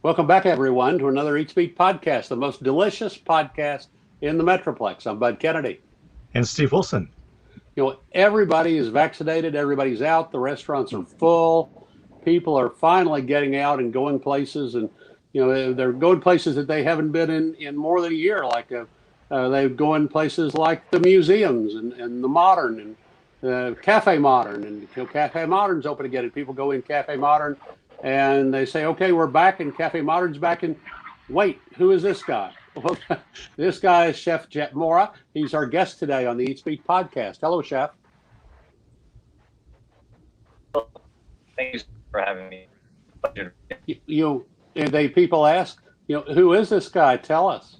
Welcome back, everyone, to another Eat Speak podcast, the most delicious podcast in the Metroplex. I'm Bud Kennedy. And Steve Wilson. Everybody is vaccinated. Everybody's out. The restaurants are full. People are finally getting out and going places, and they're going places that they haven't been in more than a year. Like they go in places like the museums and the Modern and Cafe Modern, and Cafe Modern's open again, and people go in Cafe Modern. And they say, okay, we're back, and Cafe Modern's back. And wait, who is this guy? Well, this guy is Chef Jett Mora. He's our guest today on the Eat Speak podcast. Hello, Chef. Thanks for having me. People ask, who is this guy? Tell us.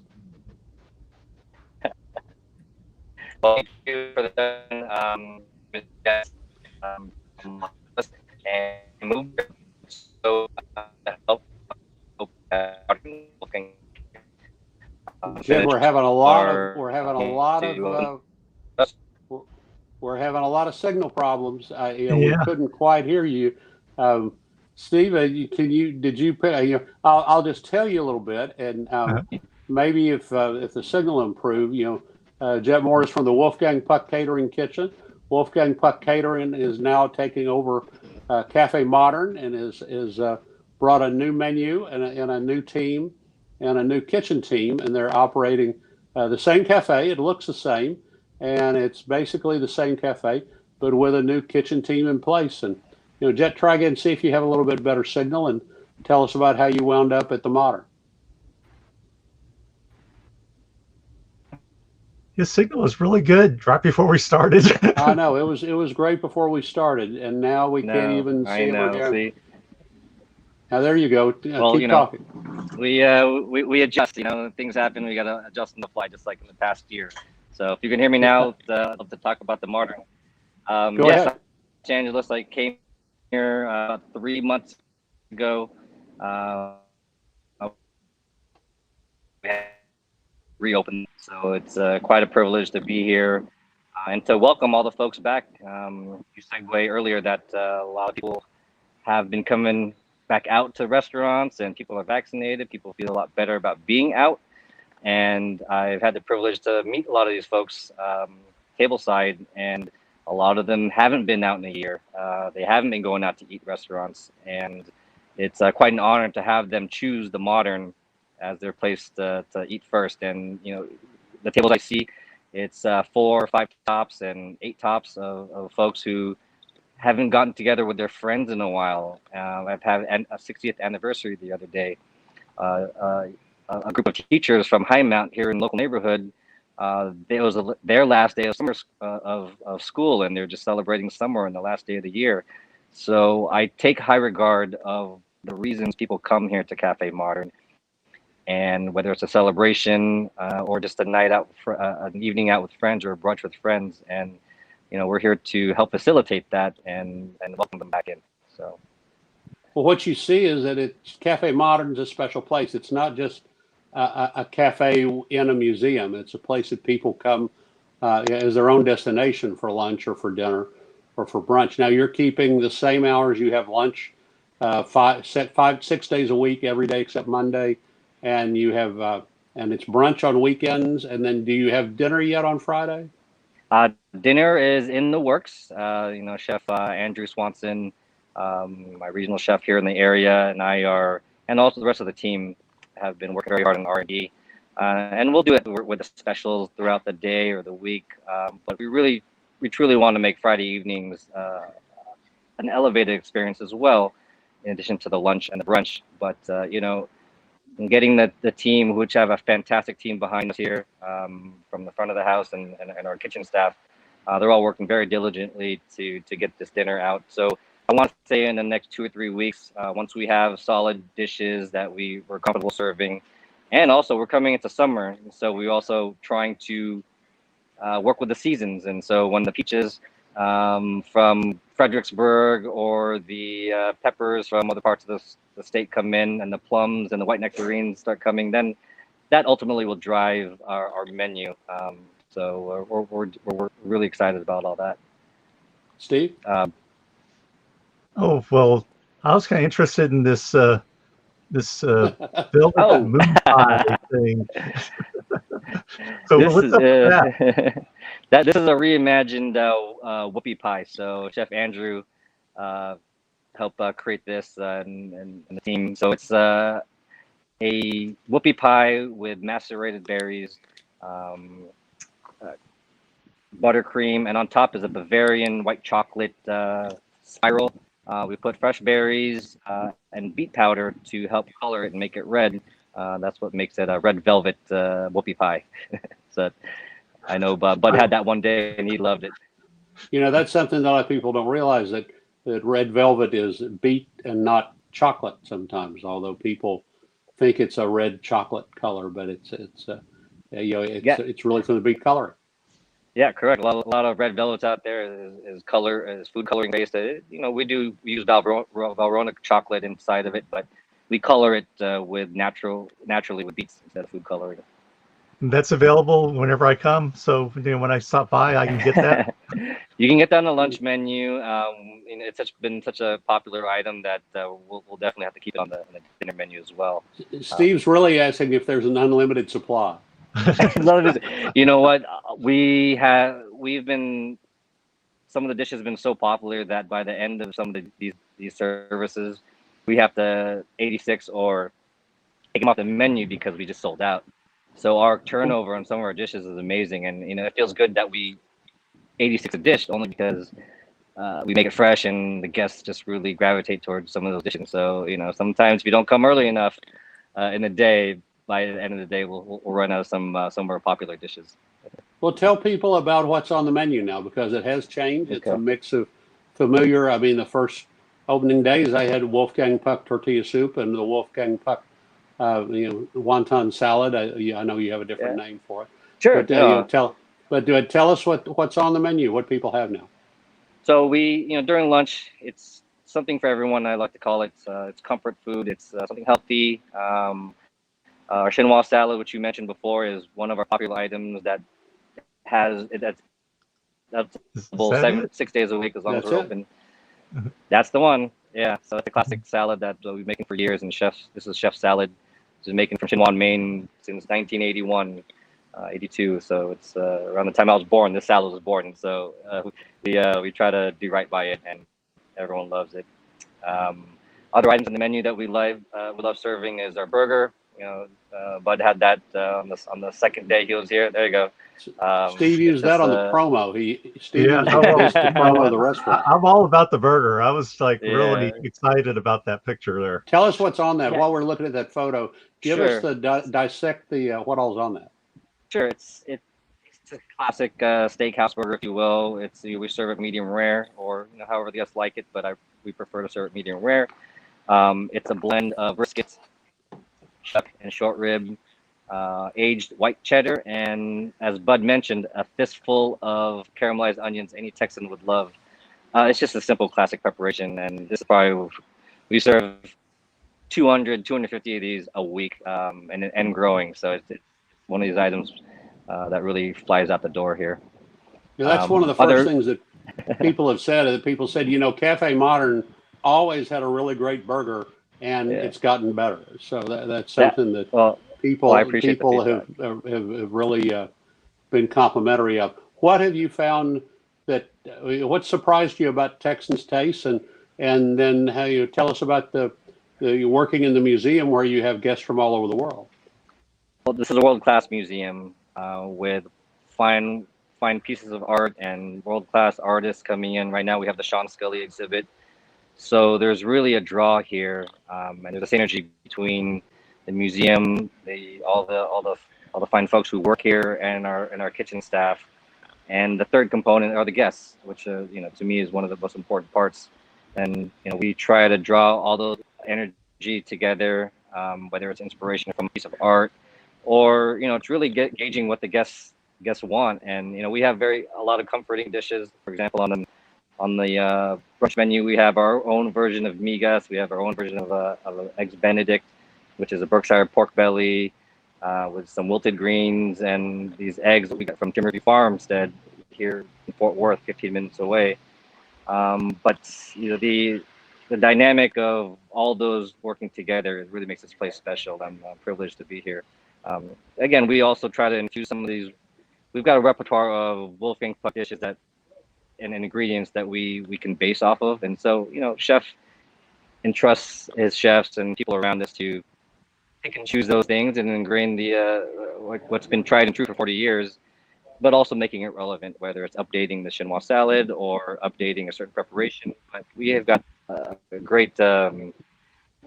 Well, thank you for the and move. So Jed, we're having a lot of signal problems. We couldn't quite hear you. Steve, I'll just tell you a little bit, and maybe if the signal improve, Jett Mora is from the Wolfgang Puck Catering Kitchen. Wolfgang Puck Catering is now taking over Cafe Modern and is brought a new menu and a new team and a new kitchen team, and they're operating the same cafe. It looks the same, and it's basically the same cafe, but with a new kitchen team in place. And Jett, try again, see if you have a little bit better signal, and tell us about how you wound up at the Modern. His signal was really good right before we started. I know it was great before we started, and now we can't even see it. Now there you go. Keep talking. We adjust. Things happen. We got to adjust on the fly, just like in the past year. So if you can hear me now, I'd love to talk about the Modern. Go ahead. Los Angeles. I came here about 3 months ago. We had reopened, so it's quite a privilege to be here and to welcome all the folks back. You segued earlier that a lot of people have been coming back out to restaurants, and people are vaccinated. People feel a lot better about being out, and I've had the privilege to meet a lot of these folks tableside, and a lot of them haven't been out in a year. They haven't been going out to eat restaurants, and it's quite an honor to have them choose the Modern as their place to eat first. And the tables I see, it's 4 or 5 tops and 8 tops of folks who haven't gotten together with their friends in a while. I've had a 60th anniversary the other day. A group of teachers from Highmount here in the local neighborhood, it was their last day of summer of school, and they're just celebrating summer on the last day of the year. So I take high regard of the reasons people come here to Cafe Modern. And whether it's a celebration or just a night out, an evening out with friends, or a brunch with friends, and we're here to help facilitate that and welcome them back in. So, well, what you see is that Cafe Modern's a special place. It's not just a cafe in a museum. It's a place that people come as their own destination for lunch or for dinner or for brunch. Now you're keeping the same hours. You have lunch 6 days a week, every day except Monday. And you have, and it's brunch on weekends. And then, do you have dinner yet on Friday? Dinner is in the works. Chef Andrew Swanson, my regional chef here in the area, and I and also the rest of the team have been working very hard on R&D. And we'll do it with the specials throughout the day or the week. But we truly want to make Friday evenings an elevated experience as well, in addition to the lunch and the brunch. But and getting the team, which have a fantastic team behind us here, from the front of the house and our kitchen staff, they're all working very diligently to get this dinner out. So I want to say in the next 2 or 3 weeks, once we have solid dishes that we're comfortable serving, and also we're coming into summer, so we're also trying to work with the seasons. And so when the peaches from Fredericksburg or the peppers from other parts of the state come in, and the plums and the white nectarines start coming, then that ultimately will drive our menu. So we're really excited about all that. Steve? Oh, well, I was kind of interested in this this velvet Oh. moon pie thing. So This what's is up with that? this is a reimagined Whoopie Pie. So Chef Andrew uh, helped create this and the team. So it's a Whoopie Pie with macerated berries, um, uh, buttercream, and on top is a Bavarian white chocolate spiral. We put fresh berries and beet powder to help color it and make it red. That's what makes it a red velvet Whoopie Pie. So I know Bud had that one day and he loved it. You know, that's something that a lot of people don't realize, that red velvet is beet and not chocolate sometimes, although people think it's a red chocolate color, but Yeah, it's really from the beet coloring. yeah, correct. A lot of red velvets out there is food coloring based. We use Valrhona chocolate inside of it, but we color it with naturally with beets instead of food coloring. That's available whenever I come. So when I stop by, I can get that. You can get that on the lunch menu. It's been such a popular item that we'll definitely have to keep it on the dinner menu as well. Steve's really asking if there's an unlimited supply. You know what? We've been some of the dishes have been so popular that by the end of some of these services, we have to 86 or take them off the menu because we just sold out. So our turnover on some of our dishes is amazing, and it feels good that we 86 a dish only because we make it fresh and the guests just really gravitate towards some of those dishes. So sometimes if you don't come early enough in the day, by the end of the day we'll run out of some of our popular dishes. Well, tell people about what's on the menu now, because it has changed. It's Okay. a mix of familiar. I mean, the first opening days, I had Wolfgang Puck tortilla soup and the Wolfgang Puck, wonton salad. I know you have a different name for it, Sure. but tell us what's on the menu, what people have now. So during lunch, it's something for everyone. I like to call it. It's comfort food. It's something healthy. Our chinois salad, which you mentioned before, is one of our popular items that's Is available that it? 6 days a week as long as That's we're it. open. That's the one. Yeah. So it's a classic salad that we've been making for years. And this is chef salad. It's been making from Chinois, Maine since 1981, 82. So it's around the time I was born. This salad was born. So we try to do right by it, and everyone loves it. Um, Other items in the menu that we love serving is our burger. Bud had that on the second day he was here. There you go. Steve It's used that just on the promo. Steve Yeah, used well, this to promo the restaurant. I'm all about the burger. I was like really yeah, excited about that picture there. Tell us what's on that yeah, while we're looking at that photo. Give us sure. the dissect the what all's on that. Sure, it's a classic steakhouse burger, if you will. We serve it medium rare, or however the guests like it, but we prefer to serve it medium rare. It's a blend of brisket, chuck, and short rib, aged white cheddar, and as Bud mentioned, a fistful of caramelized onions. Any Texan would love. It's just a simple, classic preparation, and this is probably we serve 250 of these a week, and growing. So it's one of these items that really flies out the door here. That's one of the first Other things that people have said. That people said, Cafe Modern always had a really great burger, and Yeah, it's gotten better. So that's that something that well, I appreciate the people feedback. have really been complimentary of. What have you found that what surprised you about Texans' taste, and then how you tell us about the working in the museum where you have guests from all over the world. Well, this is a world-class museum with fine pieces of art and world-class artists coming in. Right now, we have the Sean Scully exhibit. So there's really a draw here, and there's a synergy between the museum, all the fine folks who work here, and our kitchen staff. And the third component are the guests, which to me is one of the most important parts. And we try to draw all those energy together, whether it's inspiration from a piece of art, or it's really gauging what the guests want. And we have a lot of comforting dishes. For example, on the brunch menu, we have our own version of migas. We have our own version of an eggs Benedict, which is a Berkshire pork belly with some wilted greens and these eggs that we got from Timothy Farmstead here in Fort Worth, 15 minutes away. But the the dynamic of all those working together, it really makes this place special. I'm privileged to be here. Again, we also try to infuse some of these. We've got a repertoire of Wolfgang Puck dishes that and ingredients that we can base off of, and so chef entrusts his chefs and people around us to pick and choose those things and ingrain the what's been tried and true for 40 years, but also making it relevant, whether it's updating the chinois salad or updating a certain preparation. But we have got a great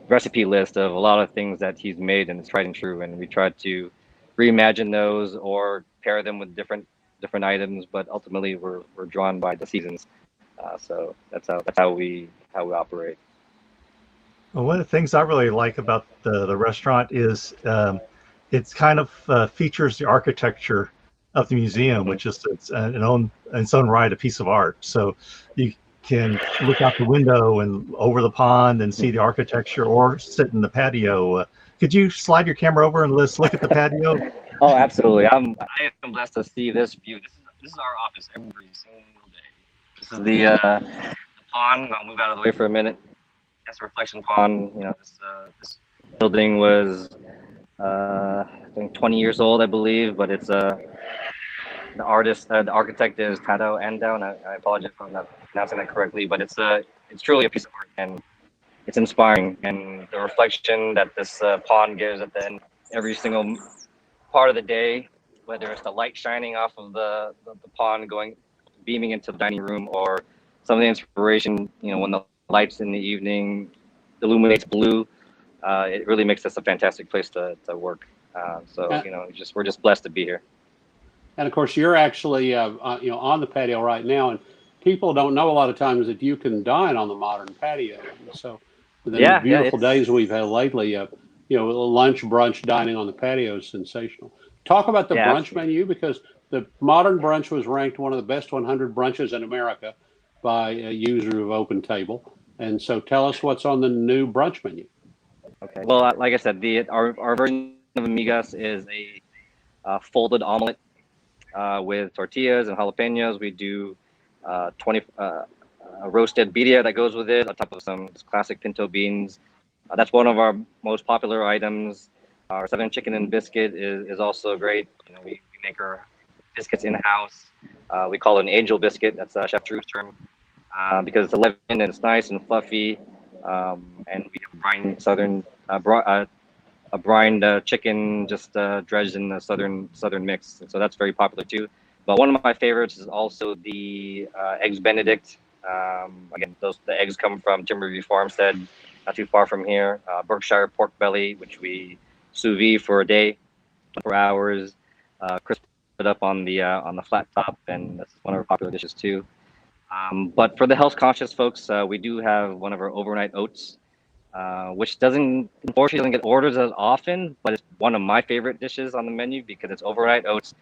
recipe list of a lot of things that he's made and it's tried and true, and we try to reimagine those or pair them with different items, but ultimately we're drawn by the seasons. So that's how we operate. Well, one of the things I really like about the restaurant is it's kind of features the architecture of the museum, which is in its own right a piece of art. So you can look out the window and over the pond and see the architecture, or sit in the patio. Could you slide your camera over and let's look at the patio? Oh, absolutely. I am blessed to see this view. This is our office every single day. This is the pond. I'll move out of the way for a minute. That's a reflection pond. This building was I think 20 years old, I believe, but it's the architect is Tado Ando, and I apologize if I'm not pronouncing that correctly, but it's truly a piece of art, and it's inspiring. And the reflection that this pond gives at the end, every single part of the day, whether it's the light shining off of the pond beaming into the dining room, or some of the inspiration, when the lights in the evening illuminates blue, it really makes this a fantastic place to work. We're just blessed to be here. And of course, you're actually on the patio right now, and people don't know a lot of times that you can dine on the modern patio. So the beautiful days we've had lately, lunch, brunch, dining on the patio is sensational. Talk about the brunch menu, because the modern brunch was ranked one of the best 100 brunches in America by a user of Open Table. And so tell us what's on the new brunch menu. Okay. Well, like I said, our version of amigas is a folded omelet with tortillas and jalapenos. We do 20 roasted birria that goes with it, on top of some classic pinto beans. That's one of our most popular items. Our southern chicken and biscuit is also great. We make our biscuits in-house. We call it an angel biscuit. That's Chef Drew's term, because it's 11 and it's nice and fluffy. And we have brine a brined chicken just dredged in the southern mix. And so that's very popular too. But one of my favorites is also the eggs Benedict. Again, the eggs come from Timberview Farmstead, not too far from here. Berkshire pork belly, which we sous vide for a day, 24 hours, crisp it up on the flat top, and that's one of our popular dishes too. But for the health conscious folks, we do have one of our overnight oats, which unfortunately doesn't get orders as often, but it's one of my favorite dishes on the menu because it's overnight oats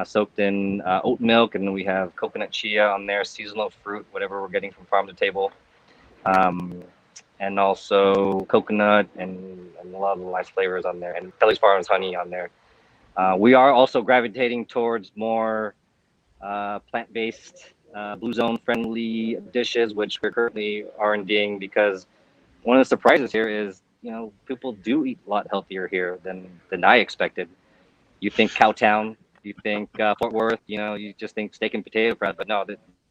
soaked in oat milk, and then we have coconut chia on there, seasonal fruit, whatever we're getting from farm to table, and also coconut and a lot of nice flavors on there, and Kelly's Farms honey on there. We are also gravitating towards more plant-based, Blue Zone friendly dishes, which we're currently R&Ding, because one of the surprises here is, people do eat a lot healthier here than I expected. You think Cowtown, you think Fort Worth, you just think steak and potato bread, but no,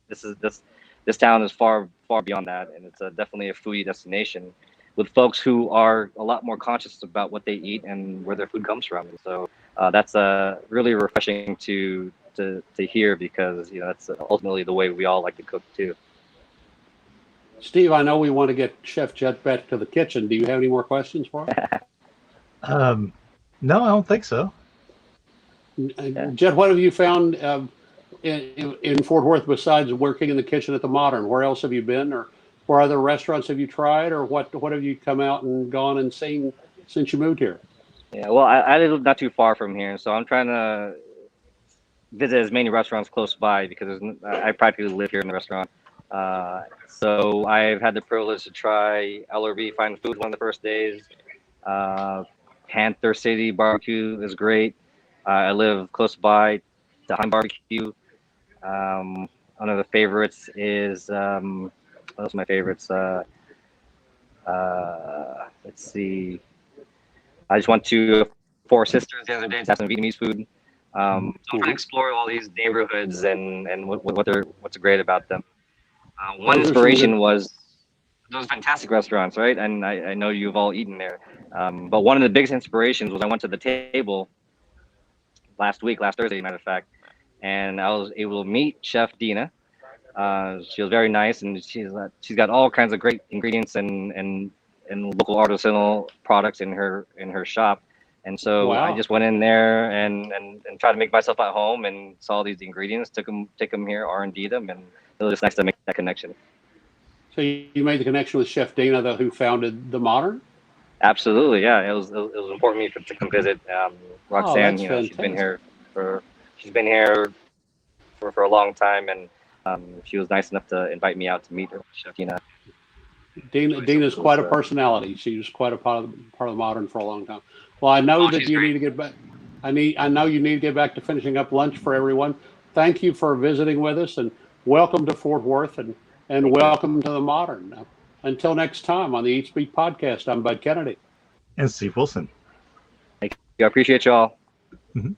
this town is far beyond that, and it's definitely a foodie destination with folks who are a lot more conscious about what they eat and where their food comes from. And so that's really refreshing to hear, because that's ultimately the way we all like to cook too. Steve, I know we want to get Chef Jett back to the kitchen. Do you have any more questions for him? No, I don't think so. Jett, what have you found in Fort Worth besides working in the kitchen at the Modern? Where else have you been, or where other restaurants have you tried, or what have you come out and gone and seen since you moved here? Yeah, well, I live not too far from here, so I'm trying to visit as many restaurants close by, because I practically live here in the restaurant. So I've had the privilege to try LRB Fine Food one of the first days. Panther City Barbecue is great. I live close by to Heim Barbecue. One of the favorites is, what else are my favorites? Let's see. I just went to Four Sisters the other day to have some Vietnamese food. So I'm trying to explore all these neighborhoods and what's great about them. One inspiration was those fantastic restaurants, right? And I know you've all eaten there. But one of the biggest inspirations was I went to the table last Thursday, matter of fact, and I was able to meet Chef Dina. She was very nice, and she's got all kinds of great ingredients and local artisanal products in her shop. And so I just went in there and tried to make myself at home and saw these ingredients, take them here, R&D them, and it was just nice to make that connection. So you made the connection with Chef Dina, who founded the Modern? Absolutely, yeah. It was important for me to come visit. Roxanne, fantastic. she's been here for a long time, and she was nice enough to invite me out to meet her, Chef Dina. Dina's quite a personality. She was quite a part of the Modern for a long time. Well, I know that you need to get back. I know you need to get back to finishing up lunch for everyone. Thank you for visiting with us, and welcome to Fort Worth, and welcome to the Modern. Until next time on the Eat Speak podcast, I'm Bud Kennedy. And Steve Wilson. Thank you. I appreciate you all. Mm-hmm.